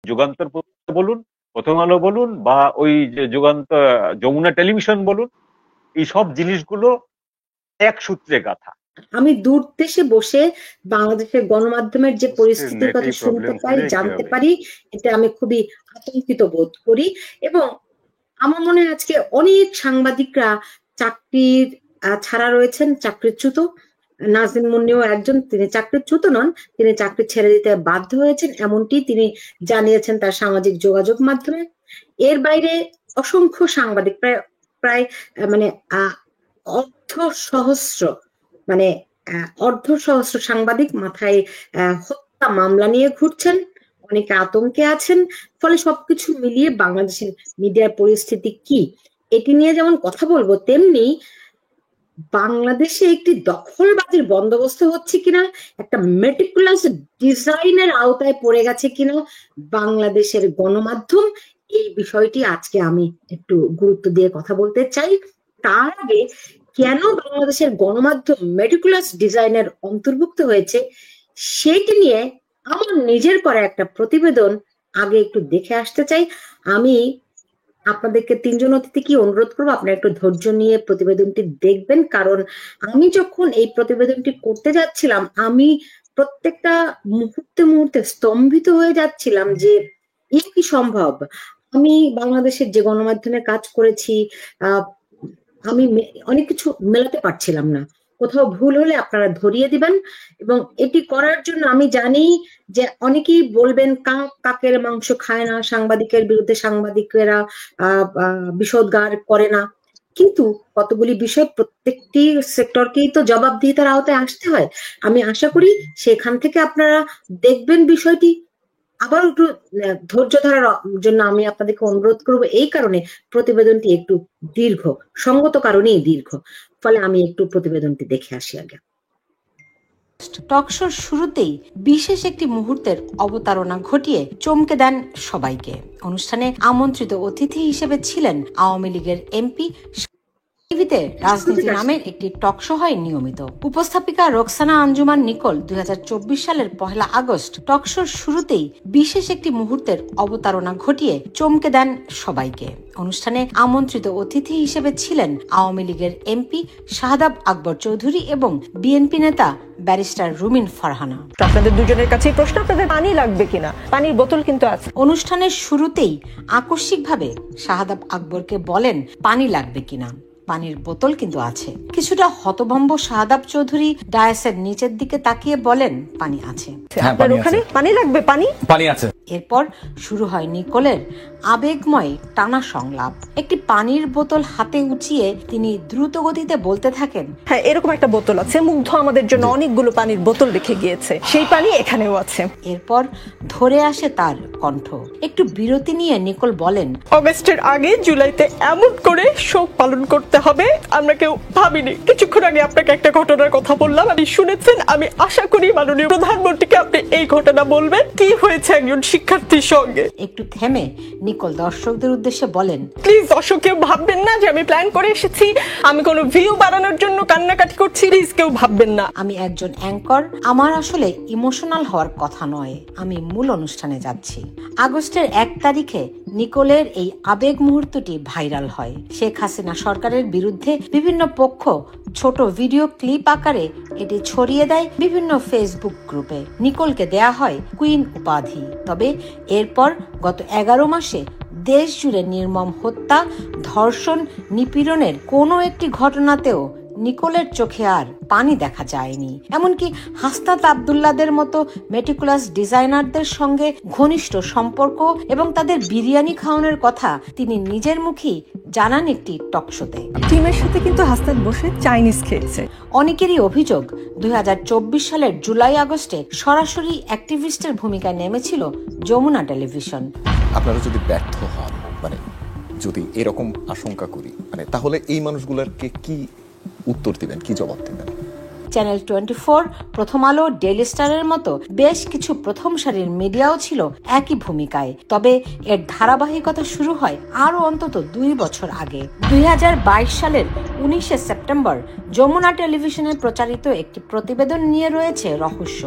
যুগান্তর বলুন, প্রথম আলো বলুন, বা ওই যে যুগান্তর যমুনা টেলিভিশন বলুন, এই সব জিনিসগুলো এক সূত্রে গাঁথা। আমি দূর দেশে বসে বাংলাদেশের গণমাধ্যমের যে পরিস্থিতির কথা নেটেই শুনতে প্রবলেম পাই, হলে কি জানতে হবে? পারি, এতে আমি খুবই আতঙ্কিত বোধ করি। এবং আমার মনে হয় আজকে অনেক সাংবাদিকরা চাকরির ছাড়া রয়েছেন, চাকরিচ্যুত। নাজনীন মুন্নিও একজন, তিনি চাকরিচ্যুত নন, তিনি চাকরি ছেড়ে দিতে বাধ্য হয়েছেন, এমনটি তিনি জানিয়েছেন তার সামাজিক যোগাযোগ মাধ্যমে। এর বাইরে অসংখ্য সাংবাদিক, প্রায় প্রায় মানে অর্ধ সহস্র, মানে অর্ধ সহস্র সাংবাদিক মাথায় হত্যা মামলা নিয়ে ঘুরছেন, অনেকে আতঙ্কে আছেন। ফলে সবকিছু মিলিয়ে বাংলাদেশের মিডিয়ার পরিস্থিতি কি, এটি নিয়ে যেমন কথা বলবো, তেমনি বাংলাদেশে একটি দখলবাজির বন্দোবস্ত হচ্ছে কিনা, একটা মেটিকুলাস ডিজাইনের আওতায় পড়ে গেছে কিনা বাংলাদেশের গণমাধ্যম, এই বিষয়টি আজকে আমি একটু গুরুত্ব দিয়ে কথা বলতে চাই। তার আগে কেন বাংলাদেশের গণমাধ্যম মেটিকুলাস ডিজাইনের অন্তর্ভুক্ত হয়েছে সেটি নিয়ে আমার নিজের করা একটা প্রতিবেদন আগে একটু দেখে আসতে চাই। আমি আপনাদেরকে তিনজন অতিথিকে অনুরোধ করবো আপনারা একটু ধৈর্য নিয়ে প্রতিবেদনটি দেখবেন, কারণ আমি যখন এই প্রতিবেদনটি করতে যাচ্ছিলাম আমি প্রত্যেকটা মুহূর্তে মুহূর্তে স্তম্ভিত হয়ে যাচ্ছিলাম যে এ কি সম্ভব। আমি বাংলাদেশের যে গণমাধ্যমে কাজ করেছি, আহ আমি অনেক কিছু মেলাতে পারছিলাম না। কোথাও ভুল হলে আপনারা ধরিয়ে দিবেন। এবং এটি করার জন্য আমি জানি যে অনেকেই বলবেন কাক কাকের মাংস খায় না, সাংবাদিকের বিরুদ্ধে সাংবাদিকেরা বিষোদ্গার করে না, কিন্তু কতগুলি বিষয় প্রত্যেকটি সেক্টরকেই তো জবাবদিহিতার আওতায় আসতে হয়। আমি আশা করি সেখান থেকে আপনারা দেখবেন বিষয়টি। আবার একটু ধৈর্য ধরার জন্য আমি আপনাদেরকে অনুরোধ করবো, এই কারণে প্রতিবেদনটি একটু দীর্ঘ, সঙ্গত কারণেই দীর্ঘ। ফলে আমি একটু প্রতিবেদনটি দেখে আসি আগে। টকশোর শুরুতেই বিশেষ একটি মুহূর্তের অবতারণা ঘটিয়ে চমকে দেন সবাইকে। অনুষ্ঠানে আমন্ত্রিত অতিথি হিসেবে ছিলেন আওয়ামী লীগের এমপি। টিভিতে রাজনীতি নামের একটি টকশো হয় নিয়মিত। উপস্থাপিকা রোকসানা আঞ্জুমান নিকোল 2024 সালের 1 আগস্ট টকশোর শুরুতেই বিশেষ একটি মুহূর্তের অবতারণা ঘটিয়ে চমকে দেন সবাইকে। অনুষ্ঠানে আমন্ত্রিত অতিথি হিসেবে ছিলেন আওয়ামী লীগের এমপি শাহাদাব আকবর চৌধুরী এবং বিএনপি নেতা ব্যারিস্টার রুমিন ফারহানা। আপনাদের দুজনের কাছেই প্রশ্ন, আপনাদের পানি লাগবে কিনা? পানির বোতল কিন্তু আছে। অনুষ্ঠানের শুরুতেই আকস্মিকভাবে শাহাদাব আকবরকে বলেন পানি লাগবে কিনা, পানির বোতল কিন্তু আছে। কিছুটা হতভম্ব শাহাদাব চৌধুরী ডায়াসের নিচের দিকে তাকিয়ে বলেন পানি আছে। আপনার ওখানে পানি লাগবে? পানি আছে। এরপর শুরু হয় নিকোলের আবেগময় টানা সংলাপ। একটি পানির বোতল হাতে উঁচিয়ে তিনি দ্রুত গতিতে বলতে থাকেন, হ্যাঁ, এরকম একটা বোতল আছে। মুগ্ধ আমাদের জন্য অনেকগুলো পানির বোতল রেখে গিয়েছে, সেই পানি এখানেও আছে। এরপর ধরে আসে তার কণ্ঠ। একটু বিরতি নিয়ে নিকোল বলেন, অগস্টের আগে জুলাইতে এমন করে শোক পালন করতে হবে আমরা কেউ ভাবিনি। কিছুক্ষণ আগে আপনাকে একটা ঘটনার কথা বললাম, আপনি শুনেছেন। আমি আশা করি মাননীয় প্রধানমন্ত্রীকে আপনি এই ঘটনা বলবেন, কি হয়েছে একজন শিক্ষার্থীর সঙ্গে। একটু থেমে নিকোল দর্শকদের উদ্দেশ্যে বলেন, প্লিজ দর্শক কেউ ভাববেন না যে আমি প্ল্যান করে এসেছি, আমি কোনো ভিউ বাড়ানোর জন্য কান্নাকাটি করছি, প্লিজ কেউ ভাববেন না। আমি একজন অ্যাঙ্কর, আমার আসলে ইমোশনাল হওয়ার কথা নয়, আমি মূল অনুষ্ঠানে যাচ্ছি। আগস্টের 1 তারিখে নিকোলের এই আবেগ মুহূর্তটি ভাইরাল হয়। শেখ হাসিনা সরকারের বিরুদ্ধে বিভিন্ন পক্ষ ছোট ভিডিও ক্লিপ আকারে এটি ছড়িয়ে দেয় বিভিন্ন ফেসবুক গ্রুপে। নিকোলকে দেয়া হয় কুইন উপাধি। তবে এরপর গত 11 মাসে দেশ জুড়ে নির্মম হত্যা, ধর্ষণ, নিপীড়নের কোনো একটি ঘটনাতেও নিকোলের চোখে আর পানি দেখা যায়নি। এমনকি হাসনাত আব্দুল্লাহদের মতো মেটিকুলাস ডিজাইনারদের সঙ্গে ঘনিষ্ঠ সম্পর্ক এবং তাদের বিরিয়ানি খাওয়ানোর কথা তিনি নিজের মুখেই জানান একটি টকশোতে। টিমের সাথে কিন্তু হাসনাত বসে চাইনিজ খেয়েছে। অনেকেরই অভিযোগ 2024 সালের জুলাই আগস্টে সরাসরি অ্যাক্টিভিস্টের ভূমিকায় নেমেছিল যমুনা টেলিভিশন। আপনারা যদি ব্যর্থ হন, মানে যদি এরকম আশঙ্কা করি, মানে তাহলে এই মানুষগুলোকে কি উত্তর দিবেন, কি জবাব দেবেন? চ্যানেল 24, প্রথম আলো, ডেইলি স্টারের মতো বেশ কিছু প্রথম সারির মিডিয়াও ছিল একই ভূমিকায়। তবে এর ধারাবাহিকতা শুরু হয় আরও অন্তত 2 বছর আগে। 2022 সালের 19 সেপ্টেম্বর যমুনা টেলিভিশনে প্রচারিত একটি প্রতিবেদন নিয়ে রয়েছে রহস্য।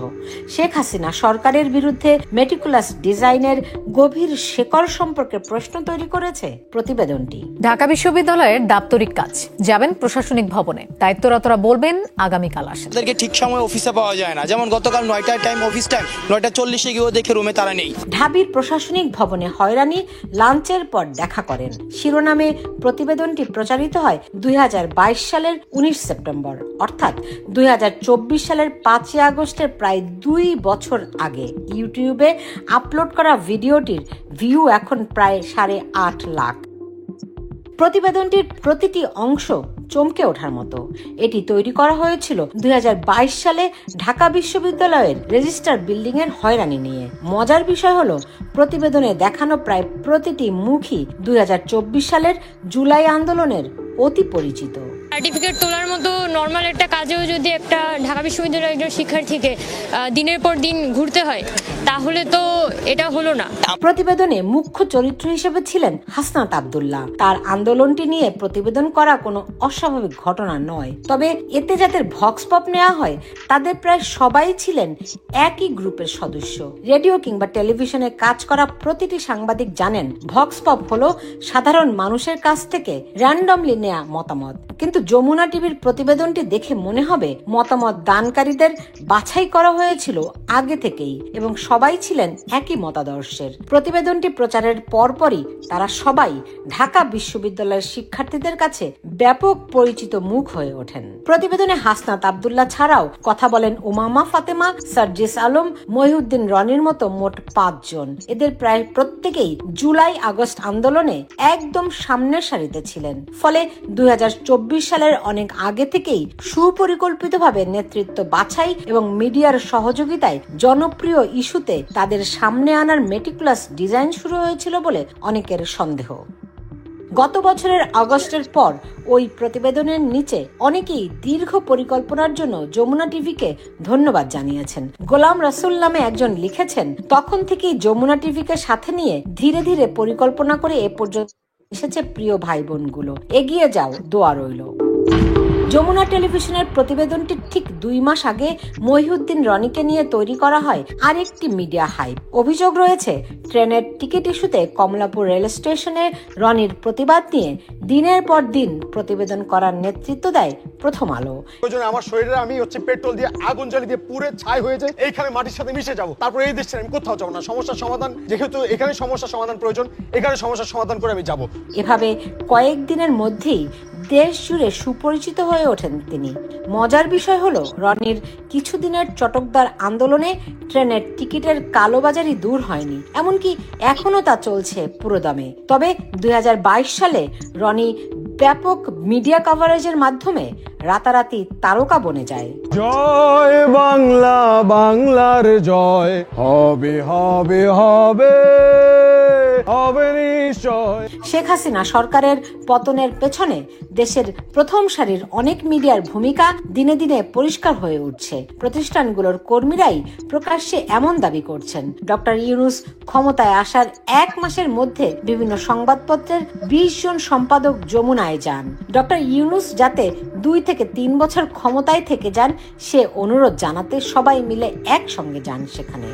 শেখ হাসিনা সরকারের বিরুদ্ধে মেটিকুলাস ডিজাইনের গভীর শেকড় সম্পর্কে প্রশ্ন তৈরি করেছে প্রতিবেদনটি। ঢাকা বিশ্ববিদ্যালয়ের দাপ্তরিক কাজ যাবেন প্রশাসনিক ভবনে, দায়িত্বরতরা বলবেন আগামীকাল আসেন। তাদেরকে ঠিক সময় অফিসে পাওয়া যায় না, যেমন গতকাল 9টার টাইম অফিস টাইম, 9:40 গিয়েও দেখে রুমে তারা নেই। ঢাবির প্রশাসনিক ভবনে হয়রানি, লাঞ্চের পর দেখা করেন শিরোনামে প্রতিবেদনটি প্রচারিত হয় 2022 সালের 19 সেপ্টেম্বর, অর্থাৎ 2024 সালের 5 আগস্টের প্রায় 2 বছর আগে। ইউটিউবে আপলোড করা ভিডিওটির ভিউ এখন প্রায় 8.5 লাখ। প্রতিবেদনটির প্রতিটি অংশ চমকে ওঠার মতো। এটি তৈরি করা হয়েছিল 2022 সালে ঢাকা বিশ্ববিদ্যালয়ের রেজিস্ট্রার বিল্ডিং এর হয়রানি নিয়ে। মজার বিষয় হলো প্রতিবেদনে দেখানো প্রায় প্রতিটি মুখই 2024 সালের জুলাই আন্দোলনের অতি পরিচিত। সার্টিফিকেট তোলার মতো নর্মাল একটা কাজেও যদি একটা ঢাকা বিশ্ববিদ্যালয়ের একজন শিক্ষার্থীকে দিনের পর দিন ঘুরতে হয়, তাহলে তো এটা হলো না। প্রতিবেদনে মুখ্য চরিত্র হিসেবে ছিলেন হাসনাত আব্দুল্লাহ। তার আন্দোলনটি নিয়ে প্রতিবেদন করা কোনো অস্বাভাবিক ঘটনা নয়, তবে এতে যাদের ভক্স পপ নেওয়া হয় তাদের প্রায় সবাই ছিলেন একই গ্রুপের সদস্য। রেডিও কিংবা টেলিভিশনে কাজ করা প্রতিটি সাংবাদিক জানেন ভক্স পপ হলো সাধারণ মানুষের কাছ থেকে র্যান্ডমলি নেওয়া মতামত। কিন্তু যমুনা টিভির প্রতিবেদনটি দেখে মনে হবে মতামত দানকারীদের বাছাই করা হয়েছিল আগে থেকেই এবং সবাই ছিলেন একই মতাদর্শের। প্রতিবেদনটি প্রচারের পরপরই তারা সবাই ঢাকা বিশ্ববিদ্যালয়ের শিক্ষার্থীদের কাছে ব্যাপক পরিচিত মুখ হয়ে ওঠেন। প্রতিবেদনে হাসনাত আব্দুল্লাহ ছাড়াও কথা বলেন উমামা ফাতেমা, সার্জিস আলম, মহিউদ্দিন রনির মতো মোট 5 জন। এদের প্রায় প্রত্যেকেই জুলাই আগস্ট আন্দোলনে একদম সামনের সারিতে ছিলেন। ফলে 2024 সালের অনেক আগে থেকেই সুপরিকল্পিতভাবে নেতৃত্ব বাছাই এবং মিডিয়ার সহযোগিতায় জনপ্রিয় ইস্যুতে তাদের সামনে আনার মেটিকুলাস ডিজাইন শুরু হয়েছিল বলে অনেকের সন্দেহ। গত বছরের আগস্টের পর ওই প্রতিবেদনের নিচে অনেকেই দীর্ঘ পরিকল্পনার জন্য যমুনা টিভিকে ধন্যবাদ জানিয়েছেন। গোলাম রাসুল নামে একজন লিখেছেন, তখন থেকেই যমুনা টিভিকে সাথে নিয়ে ধীরে ধীরে পরিকল্পনা করে এ পর্যন্ত এসেছে প্রিয় ভাই বোনগুলো, এগিয়ে যাও, দোয়া রইল। যমুনা টেলিভিশনের প্রতিবেদনটি ঠিক 2 মাস আগে মহিউদ্দিন রনিকে নিয়ে তৈরি করা হয় আরেকটি মিডিয়া হাইপ। অভিযোগ রয়েছে ট্রেনের টিকিট ইস্যুতে কমলাপুর রেল স্টেশনে রনির প্রতিবাদ নিয়ে দিনের পর দিন প্রতিবেদন করার নেতৃত্ব দেয় প্রথম আলো। আমার শরীরে আমি পেট্রোল দিয়ে আগুন জ্বালিয়ে দিয়ে পুড়ে ছাই হয়ে যায়, এইখানে মাটির সাথে মিশে যাব, তারপর এই দেশে আমি কোথাও যাব না। সমস্যার সমাধান, যেহেতু এখানে সমস্যার সমাধান প্রয়োজন, এখানে সমস্যার সমাধান করে আমি যাব। এভাবে কয়েকদিনের মধ্যেই দেশ জুড়ে সুপরিচিত হয়ে ওঠেন তিনি। মজার বিষয় হলো রনির কিছুদিনের চটকদার আন্দোলনে ট্রেনের টিকিটের কালোবাজারি দূর হয়নি, এমনকি এখনো তা চলছে পুরোদমে। তবে 2022 সালে রনি ব্যাপক মিডিয়া কভারেজের মাধ্যমে রাতারাতি তারকা বনে যায়। জয় বাংলা, বাংলার জয় হবে হবে হবে হবে নিশ্চয়। শেখ হাসিনা সরকারের পতনের পেছনে দেশের প্রথম সারির অনেক মিডিয়ার ভূমিকা দিনে দিনে পরিষ্কার হয়ে উঠছে। প্রতিষ্ঠানগুলোর কর্মীরাই প্রকাশ্যে এমন দাবি করছেন। ডক্টর ইউনূস ক্ষমতায় আসার 1 মাসের মধ্যে বিভিন্ন সংবাদপত্রের 20 জন সম্পাদক যমুনায় যান। ডক্টর ইউনূস যাতে 2 থেকে 3 বছর ক্ষমতায় থেকে যান সে অনুরোধ জানাতে সবাই মিলে একসঙ্গে যান সেখানে।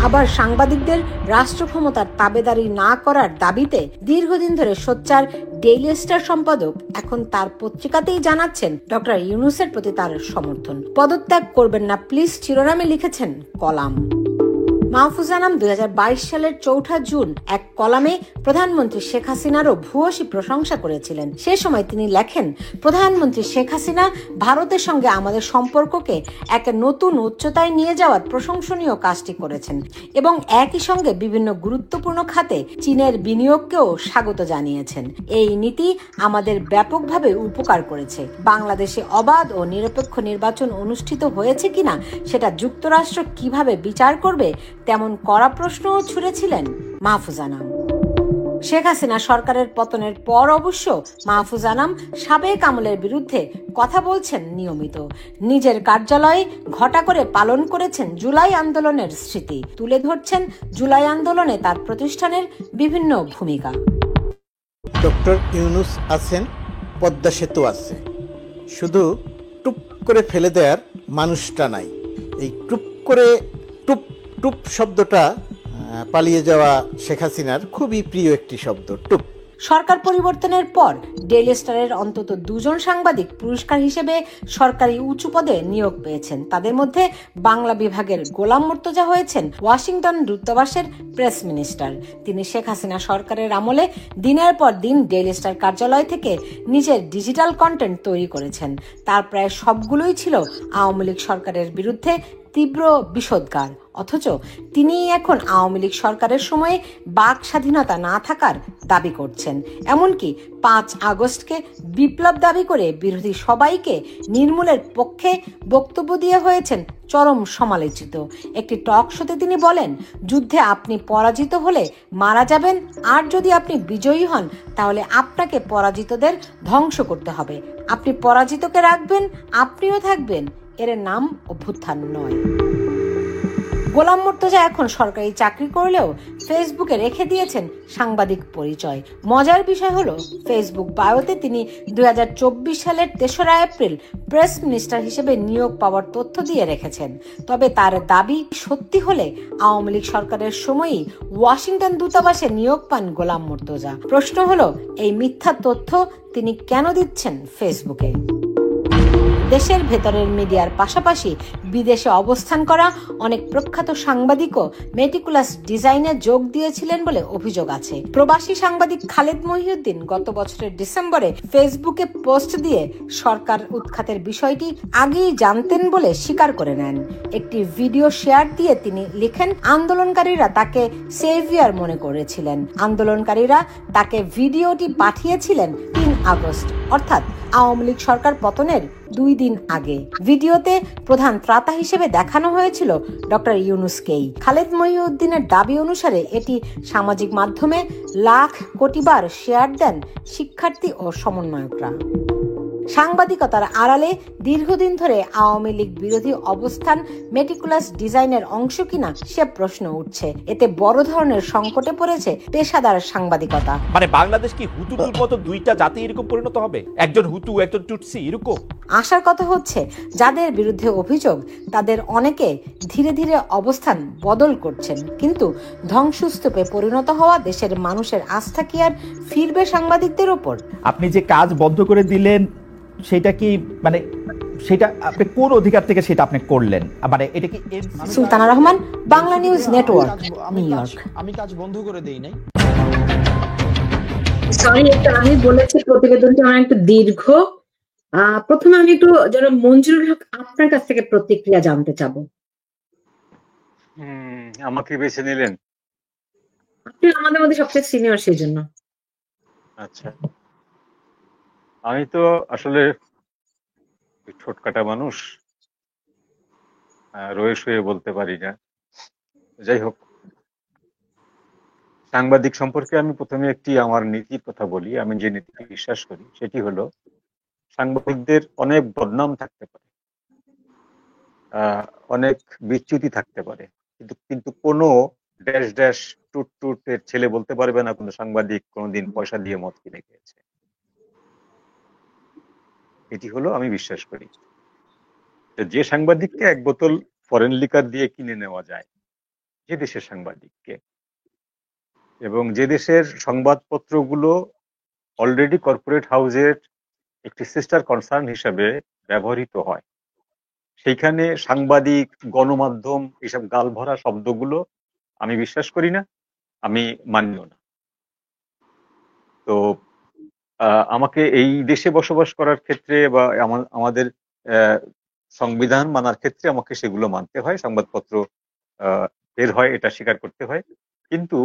আবার সাংবাদিকদের রাষ্ট্র ক্ষমতার তাবেদারি না করার দাবিতে দীর্ঘদিন ধরে সোচ্চার ডেইলি স্টার সম্পাদক এখন তার পত্রিকাতেই জানাচ্ছেন ডক্টর ইউনূসের প্রতি তার সমর্থন। পদত্যাগ করবেন না প্লিজ শিরোনামে লিখেছেন কলাম। মাহফুজ আনাম 2022 সালের 4 জুন এক কলামে প্রধানমন্ত্রী শেখ হাসিনারও ভূয়সী প্রশংসা করেছিলেন। সে সময় তিনি লেখেন, প্রধানমন্ত্রী শেখ হাসিনা ভারতের সঙ্গে আমাদের সম্পর্ককে এক নতুন উচ্চতায় নিয়ে যাওয়ার প্রশংসনীয় কাজটি করেছেন এবং একই সঙ্গে বিভিন্ন গুরুত্বপূর্ণ খাতে চীনের বিনিয়োগকেও স্বাগত জানিয়েছেন। এই নীতি আমাদের ব্যাপকভাবে উপকার করেছে। বাংলাদেশে অবাধ ও নিরপেক্ষ নির্বাচন অনুষ্ঠিত হয়েছে কিনা সেটা যুক্তরাষ্ট্র কিভাবে বিচার করবে তেমন কড়া প্রশ্নও ছুড়েছিলেন মাহফুজ আনাম। শেখ হাসিনা সরকারের পতনের পর অবশ্য মাহফুজ আনাম সাবেক আমলের বিরুদ্ধে কথা বলছেন নিয়মিত। নিজের কার্যালয়ে ঘটা করে পালন করেছেন জুলাই আন্দোলনের স্মৃতি, তুলে ধরছেন জুলাই আন্দোলনে তার প্রতিষ্ঠানের বিভিন্ন ভূমিকা। ডক্টর ইউনূস আছেন, পদ্মা সেতু আছে, শুধু টুপ করে ফেলে দেওয়ার মানুষটা নাই। এই টুপ করে টুপ টুপ শব্দটা পালিয়ে যাওয়া শেখ হাসিনার খুবই প্রিয় একটি শব্দ, টুপ। সরকার পরিবর্তনের পর ডেইলি স্টারের অন্তত 2 জন সাংবাদিক পুরস্কার হিসেবে সরকারি উঁচু পদে নিয়োগ পেয়েছেন। তাদের মধ্যে বাংলা বিভাগের গোলাম মুর্তজা হয়েছেন ওয়াশিংটন দূতাবাসের প্রেস মিনিস্টার। তিনি শেখ হাসিনা সরকারের আমলে দিনের পর দিন ডেইলি স্টার কার্যালয় থেকে নিজের ডিজিটাল কন্টেন্ট তৈরি করেছেন। তার প্রায় সবগুলোই ছিল আওয়ামী লীগ সরকারের বিরুদ্ধে তীব্র বিষোদ্গার। অথচ তিনি এখন আওয়ামী লীগ সরকারের সময়ে বাক স্বাধীনতা না থাকার দাবি করছেন। এমনকি 5 আগস্টকে বিপ্লব দাবি করে বিরোধী সবাইকে নির্মূলের পক্ষে বক্তব্য দিয়ে হয়েছেন চরম সমালোচিত। একটি টক শোতে তিনি বলেন, যুদ্ধে আপনি পরাজিত হলে মারা যাবেন, আর যদি আপনি বিজয়ী হন তাহলে আপনাকে পরাজিতদের ধ্বংস করতে হবে। আপনি পরাজিতকে রাখবেন, আপনিও থাকবেন, এর নাম অভ্যুত্থান নয়। গোলাম মুর্তজা এখন সরকারি চাকরি করলেও ফেসবুকে রেখে দিয়েছেন সাংবাদিক পরিচয়। মজার বিষয় হলো, ফেসবুক বায়োতে তিনি 2024 সালের 3রা এপ্রিল প্রেস মিনিস্টার হিসেবে নিয়োগ পাওয়ার তথ্য দিয়ে রেখেছেন। তবে তার দাবি সত্যি হলে আওয়ামী লীগ সরকারের সময়ই ওয়াশিংটন দূতাবাসে নিয়োগ পান গোলাম মুর্তজা। প্রশ্ন হলো, এই মিথ্যা তথ্য তিনি কেন দিচ্ছেন ফেসবুকে? দেশের ভেতরের মিডিয়ার পাশাপাশি বিদেশে অবস্থান করা অনেক প্রখ্যাত সাংবাদিকও মেটিকুলাস ডিজাইনে যোগ দিয়েছিলেন বলে অভিযোগ আছে। প্রবাসী সাংবাদিক খালেদ মহিউদ্দিন গত বছরের ডিসেম্বরে ফেসবুকে পোস্ট দিয়ে সরকার উৎখাতের বিষয়টি আগেই জানতেন বলে স্বীকার করে নেন। একটি ভিডিও শেয়ার দিয়ে তিনি লিখেন, আন্দোলনকারীরা তাকে সেভিয়ার মনে করেছিলেন। আন্দোলনকারীরা তাকে ভিডিওটি পাঠিয়েছিলেন 3 আগস্ট, অর্থাৎ আওয়ামী লীগ সরকার পতনের 2 দিন আগে। ভিডিওতে প্রধান ত্রাতা হিসেবে দেখানো হয়েছিল ডক্টর ইউনূসকেই। খালেদ মহিউদ্দিনের দাবি অনুসারে এটি সামাজিক মাধ্যমে লাখ কোটি বার শেয়ার দেন শিক্ষার্থী ও সমন্বয়করা। সাংবাদিকতার আড়ালে দীর্ঘদিন ধরে আওয়ামী লীগ বিরোধী অবস্থান মেটিকুলাস ডিজাইনের অংশ কিনা সে প্রশ্ন উঠছে। এতে বড় ধরনের সংকটে পড়েছে পেশাদার সাংবাদিকতা। মানে বাংলাদেশ কি হুতুর মতো 2টা জাতি এরকম পরিণত হবে? একজন হুতু, একজন টুটসি, এরকম? আশার কথা হচ্ছে, যাদের বিরুদ্ধে অভিযোগ তাদের অনেকে ধীরে ধীরে অবস্থান বদল করছেন, কিন্তু ধ্বংসস্তূপে পরিণত হওয়া দেশের মানুষের আস্থা কি আর ফিরবে সাংবাদিকদের ওপর? আপনি যে কাজ বন্ধ করে দিলেন, সেটা কি মানে সেটা আপনি কোন অধিকার থেকে সেটা আপনি করলেন? মানে এটা কি? Sultana Rahman, Bangla news network, new York. আমি কাজ বন্ধ করে দেই নাই। সরি, আমি বলেছি প্রতিবেদনটি আমার একটু দীর্ঘ। প্রথমে আমি একটু যারা মঞ্জুরুল হক আপনার কাছ থেকে প্রতিক্রিয়া জানতে চাবো। আমাকে বেছে নিলেন? আপনি আমাদের মধ্যে সবচেয়ে সিনিয়র, সেই জন্য। আচ্ছা, আমি তো আসলে ছোটকাটা মানুষ, রয়ে শুয়ে বলতে পারি না। যাই হোক, সাংবাদিক সম্পর্কে আমি প্রথমে একটি আমার নীতির কথা বলি। আমি যে নীতিতে বিশ্বাস করি সেটি হলো, সাংবাদিকদের অনেক বদনাম থাকতে পারে, অনেক বিচ্যুতি থাকতে পারে, কিন্তু কোনো ড্যাশ ড্যাশ টুট টুটের ছেলে বলতে পারবে না কোনো সাংবাদিক কোনোদিন পয়সা দিয়ে মদ কিনে খেয়েছে। এটি হলো আমি বিশ্বাস করি, যে সাংবাদিককে 1 বোতল ফরেন লিকার দিয়ে কিনে নেওয়া যায়, যে দেশের সাংবাদিককে, এবং যে দেশের সংবাদপত্রগুলো অলরেডি কর্পোরেট হাউসের একটি সিস্টার কনসার্ন হিসাবে ব্যবহৃত হয়, সেইখানে সাংবাদিক, গণমাধ্যম, এইসব গালভরা শব্দগুলো আমি বিশ্বাস করি না, আমি মানিও না। তো আমাকে এই দেশে বসবাস করার ক্ষেত্রে বা আমাদের সংবিধান মানার ক্ষেত্রে আমাকে সেগুলো মানতে হয়। সংবাদপত্র বের হয়, এটা স্বীকার করতে হয়, কিন্তু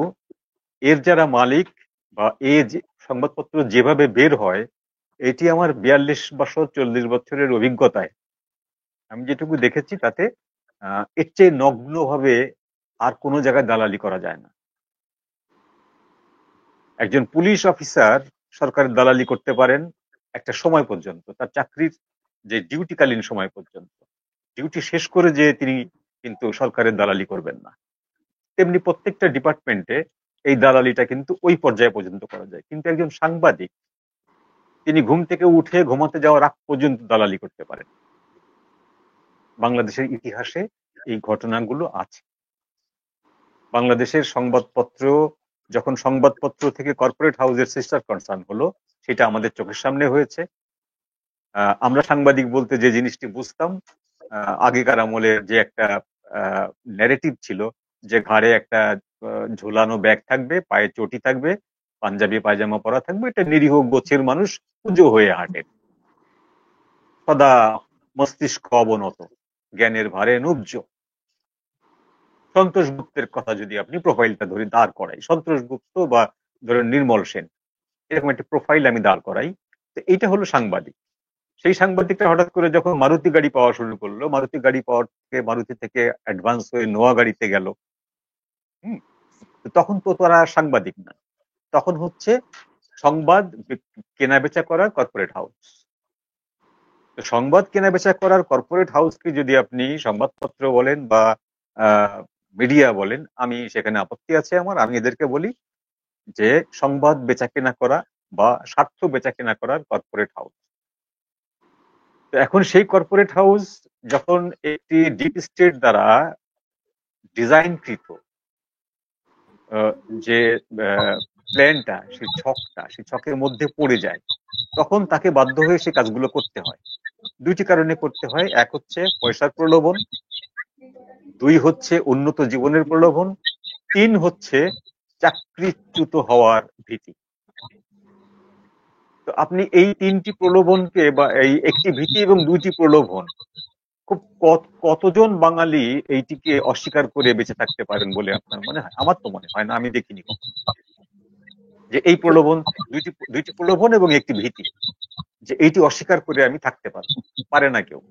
এর যারা মালিক বা যে সংবাদপত্র যেভাবে বের হয়, এটি আমার 42 বছর 40 বছরের অভিজ্ঞতায় আমি যেটুকু দেখেছি, তাতে এর চেয়ে নগ্নভাবে আর কোনো জায়গায় দালালি করা যায় না। একজন পুলিশ অফিসার সরকারের দালালি করতে পারেন একটা সময় পর্যন্ত, তার চাকরির যে ডিউটিকালীন সময় পর্যন্ত। ডিউটি শেষ করে যে তিনি কিন্তু সরকারের দালালি করবেন না। তেমনি প্রত্যেকটা ডিপার্টমেন্টে এই দালালিটা কিন্তু ওই পর্যায়ে পর্যন্ত করা যায়। কিন্তু একজন সাংবাদিক তিনি ঘুম থেকে উঠে ঘুমাতে যাওয়ার আগ পর্যন্ত দালালি করতে পারেন। বাংলাদেশের ইতিহাসে এই ঘটনাগুলো আছে। বাংলাদেশের সংবাদপত্র যখন সংবাদপত্র থেকে কর্পোরেট হাউসের সিস্টার কনসার্ন হলো, সেটা আমাদের চোখের সামনে হয়েছে। আমরা সাংবাদিক বলতে যে জিনিসটি বুঝতাম, আগেকার আমলের যে একটা ন্যারেটিভ ছিল যে ঘাড়ে একটা ঝোলানো ব্যাগ থাকবে, পায়ে চটি থাকবে, পাঞ্জাবি পায়জামা পরা থাকবে, এটা নিরীহ গোছের মানুষ পুজো হয়ে হাঁটে, সদা মস্তিষ্ক অবনত, জ্ঞানের ভারে নুব্জ। সন্তোষ গুপ্তের কথা যদি আপনি প্রোফাইলটা ধরে দাঁড় করাই, সন্তোষ গুপ্ত বা ধরেন নির্মল সেন, এরকম একটা প্রোফাইল আমি দাঁড় করাই, তো এইটা হলো সাংবাদিক। সেই সাংবাদিকটা হঠাৎ করে যখন মারুতি গাড়ি পাওয়া শুরু করলো, মারুতি গাড়ি পাওয়ার থেকে মারুতি থেকে অ্যাডভান্স হয়ে নোয়া গাড়িতে গেল, তখন তো তারা সাংবাদিক না, তখন হচ্ছে সংবাদ কেনাবেচা করার কর্পোরেট হাউস। তো সংবাদ কেনাবেচা করার কর্পোরেট হাউসকে যদি আপনি সংবাদপত্র বলেন বা মিডিয়া বলেন, আমি সেখানে আপত্তি আছে আমার। আমি এদেরকে বলি যে সংবাদ বেচা কেনা করা বা স্বার্থ বেচা কেনা করার কর্পোরেট হাউস। তো এখন সেই কর্পোরেট হাউস যখন একটি ডিপ স্টেট দ্বারা ডিজাইনকৃত যে প্ল্যানটা, সেই ছকের মধ্যে পড়ে যায়, তখন তাকে বাধ্য হয়ে সে কাজগুলো করতে হয়। দুইটি কারণে করতে হয়, এক হচ্ছে পয়সার প্রলোভন, দুই হচ্ছে উন্নত জীবনের প্রলোভন, তিন হচ্ছে চাকরিচ্যুত হওয়ার ভীতি। তো আপনি এই তিনটি প্রলোভনকে বা এই একটি ভীতি এবং দুইটি প্রলোভন, খুব কতজন বাঙালি এইটিকে অস্বীকার করে বেঁচে থাকতে পারেন বলে আপনার মনে হয়? আমার তো মনে হয় না, আমি দেখিনি কখনো যে এই প্রলোভন, দুইটি প্রলোভন এবং একটি ভীতি, যে এইটি অস্বীকার করে আমি থাকতে পারবো, পারে না কেউ।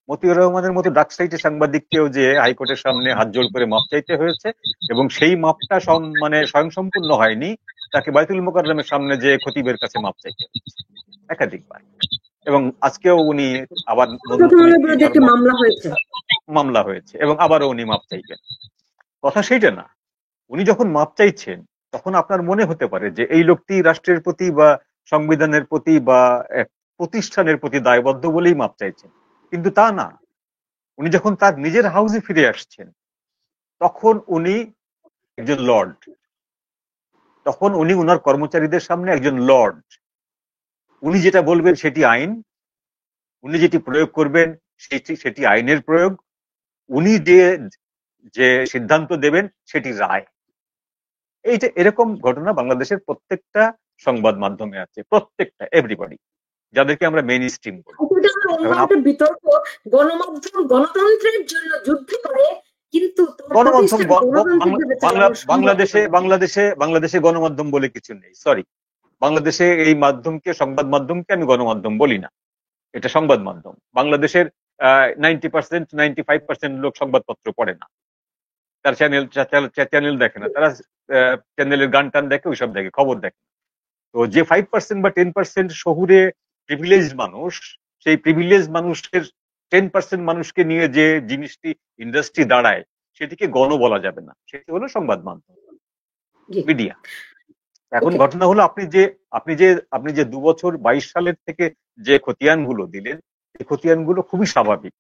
মতিউর রহমানের মতো ডাকসাইটে সাংবাদিককেও যে হাইকোর্টের সামনে হাত জোড় করে মাপ চাইতে হয়েছে, এবং সেই মাপটা মানে স্বয়ংসম্পূর্ণ হয়নি, তাকে বাইতুল মোকাররমের সামনে যে খতিবের কাছে মাপ চাইতে হয়েছে একাধিকবার। এবং আজকেও উনি আবার মামলা হয়েছে এবং আবারও উনি মাপ চাইবেন। কথা সেইটা না, উনি যখন মাপ চাইছেন তখন আপনার মনে হতে পারে যে এই লোকটি রাষ্ট্রের প্রতি বা সংবিধানের প্রতি বা প্রতিষ্ঠানের প্রতি দায়বদ্ধ বলেই মাপ চাইছেন, কিন্তু তা না। উনি যখন তার নিজের হাউসে ফিরে আসছেন তখন উনি একজন লর্ড, তখন উনি উনার কর্মচারীদের সামনে একজন লর্ড। উনি যেটা বলবেন সেটি আইন, উনি যেটি প্রয়োগ করবেন সেটি আইনের প্রয়োগ, উনি যে সিদ্ধান্ত দেবেন সেটি রায়। এইটা এরকম ঘটনা বাংলাদেশের প্রত্যেকটা সংবাদ মাধ্যমে আছে, প্রত্যেকটা, এভরিবডি, যাদেরকে আমরা মেইন স্ট্রিম বলি। বিতর্ক গণমাধ্যম গণতন্ত্রের জন্য যুদ্ধ করে, কিন্তু বাংলাদেশে গণমাধ্যম বলে কিছু নেই। সরি, বাংলাদেশে এই মাধ্যমকে, সংবাদ মাধ্যমকে আমি গণমাধ্যম বলি না, এটা সংবাদ মাধ্যম। বাংলাদেশের 90%, 95% লোক সংবাদপত্র পড়ে না, তার চ্যানেল দেখে না, তারা চ্যানেলের গান টান দেখে, ওইসব দেখে, খবর দেখে। তো যে 5% বা 10% শহুরে প্রিভিলেজ মানুষ, সেই প্রিভিলেজ মানুষের 10% মানুষকে নিয়ে যে জিনিসটি ইন্ডাস্ট্রি দাঁড়ায়, সেটিকে গণ বলা যাবে না, সেটি হলো সংবাদ মাধ্যম, মিডিয়া। এখন ঘটনা হলো আপনি যে 2 বছর 22 সালের থেকে যে খতিয়ানগুলো দিলেন, এই খতিয়ানগুলো খুবই স্বাভাবিক।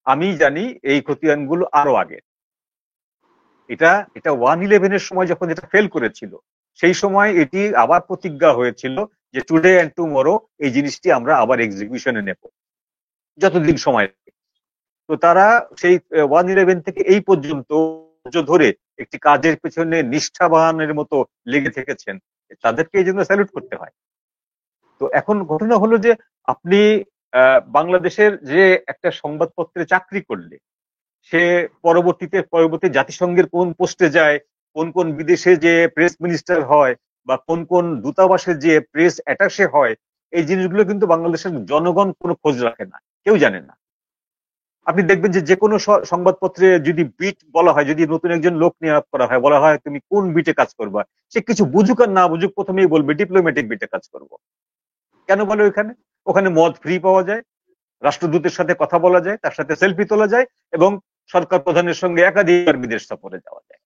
আমি জানি এই খতিয়ানগুলো আরো আগে, এটা 1/11 সময় যখন এটা ফেল করেছিল, সেই সময় এটি আবার প্রতিজ্ঞা হয়েছিল যে টুডে অ্যান্ড টুমরো এই জিনিসটি আমরা আবার এক্সিকিউশনে নেব, যতদিন সময়। তো তারা সেই 1/11 থেকে এই পর্যন্ত ধরে একটি কাজের পেছনে নিষ্ঠাবানের মতো লেগে থেকেছেন, তাদেরকে এই জন্য স্যালুট করতে হয়। তো এখন ঘটনা হলো যে আপনি বাংলাদেশের যে একটা সংবাদপত্রে চাকরি করলে, সে পরবর্তী জাতিসংঘের কোন পোস্টে যায়, কোন বিদেশে যে প্রেস মিনিস্টার হয়, বা কোন দূতাবাসে যে প্রেস অ্যাটাশে হয়, এই জিনিসগুলো কিন্তু বাংলাদেশের জনগণ কোনো খোঁজ রাখে না, কেউ জানে না। আপনি দেখবেন যে কোনো সংবাদপত্রে যদি বিট বলা হয়, যদি নতুন একজন লোক নিয়োগ করা হয়, বলা হয় তুমি কোন বিটে কাজ করবা, সে কিছু বুঝুক আর না বুঝুক প্রথমেই বলবে ডিপ্লোম্যাটিক বিটে কাজ করব। কেন বলে ওখানে মদ ফ্রি পাওয়া যায়, রাষ্ট্রদূতের সাথে কথা বলা যায়, তার সাথে সেলফি তোলা যায় এবং সরকার প্রধানের সঙ্গে একাধিকবার বিদেশ সফরে যাওয়া যায়।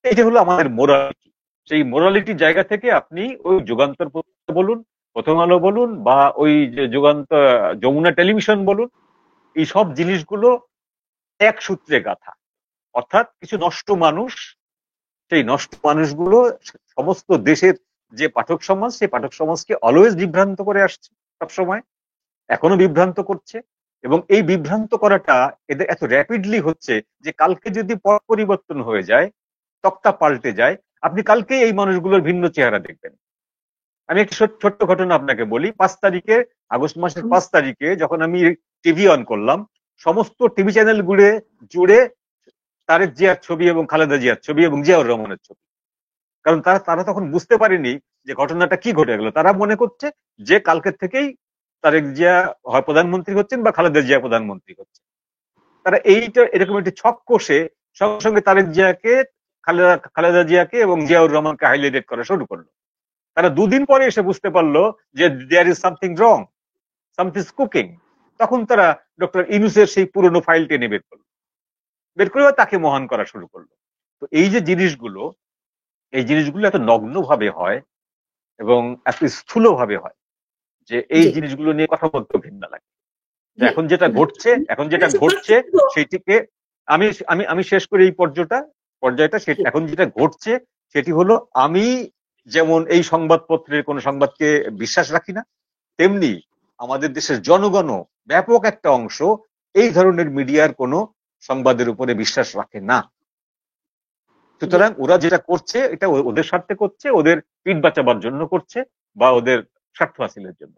এইটা হলো আমাদের মোরালিটি। সেই মোরালিটি জায়গা থেকে আপনি ওই যুগান্তর পত্রিকা বলুন, প্রথম আলো বলুন, বা ওই যে যুগান্তর যমুনা টেলিভিশন বলুন, এই সব জিনিসগুলো এক সূত্রে গাথা। অর্থাৎ কিছু নষ্ট মানুষ, সেই নষ্ট মানুষগুলো সমস্ত দেশের যে পাঠক সমাজ, সেই পাঠক সমাজকে অলওয়েজ বিভ্রান্ত করে আসছে, সবসময় এখনো বিভ্রান্ত করছে। এবং এই বিভ্রান্ত করাটা এদের এত র্যাপিডলি হচ্ছে যে কালকে যদি পট পরিবর্তন হয়ে যায়, তক্তা পাল্টে যায়, আপনি কালকে এই মানুষগুলোর ভিন্ন চেহারা দেখবেন। আমি একটি ছোট্ট ঘটনা আপনাকে বলি। আগস্ট মাসের 5 তারিখে যখন আমি টিভি অন করলাম, সমস্ত টিভি চ্যানেল জুড়ে তারেক জিয়ার ছবি এবং খালেদা জিয়ার ছবি এবং জিয়াউর রহমানের ছবি। কারণ তারা তখন বুঝতে পারেনি যে ঘটনাটা কি ঘটে গেল। তারা মনে করছে যে কালকের থেকেই তারেক জিয়া হয় প্রধানমন্ত্রী হচ্ছেন বা খালেদা জিয়া প্রধানমন্ত্রী হচ্ছেন। তারা এরকম একটি ছক কষে সঙ্গে সঙ্গে তারেক জিয়াকে, খালেদা জিয়াকে এবং জিয়াউর রহমানকে হাইলাইট করা শুরু করলো। তারা 2 দিন পরে এসে বুঝতে পারলো যে there is something wrong, something is cooking. তখন তারা ডক্টর ইউনূসের সেই পুরনো ফাইল টেনে বের করে তাকে মহান করা শুরু করলো। তো এই যে জিনিসগুলো, এই জিনিসগুলো এত নগ্ন ভাবে হয় এবং এত স্থূল ভাবে হয় যে এই জিনিসগুলো নিয়ে কথা বলতে ঘৃণা লাগে। এখন যেটা ঘটছে সেটিকে আমি শেষ করি এই পর্যায়টা। এখন যেটা ঘটছে সেটি হলো, আমি যেমন এই সংবাদপত্রের কোন সংবাদকে বিশ্বাস রাখি না, তেমনি আমাদের দেশের জনগণও ব্যাপক একটা অংশ এই ধরনের মিডিয়ার কোন সংবাদের উপরে বিশ্বাস রাখে না। সুতরাং ওরা যেটা করছে এটা ওদের স্বার্থে করছে, ওদের পিঠ বাঁচাবার জন্য করছে, বা ওদের স্বার্থ হাসিলের জন্য।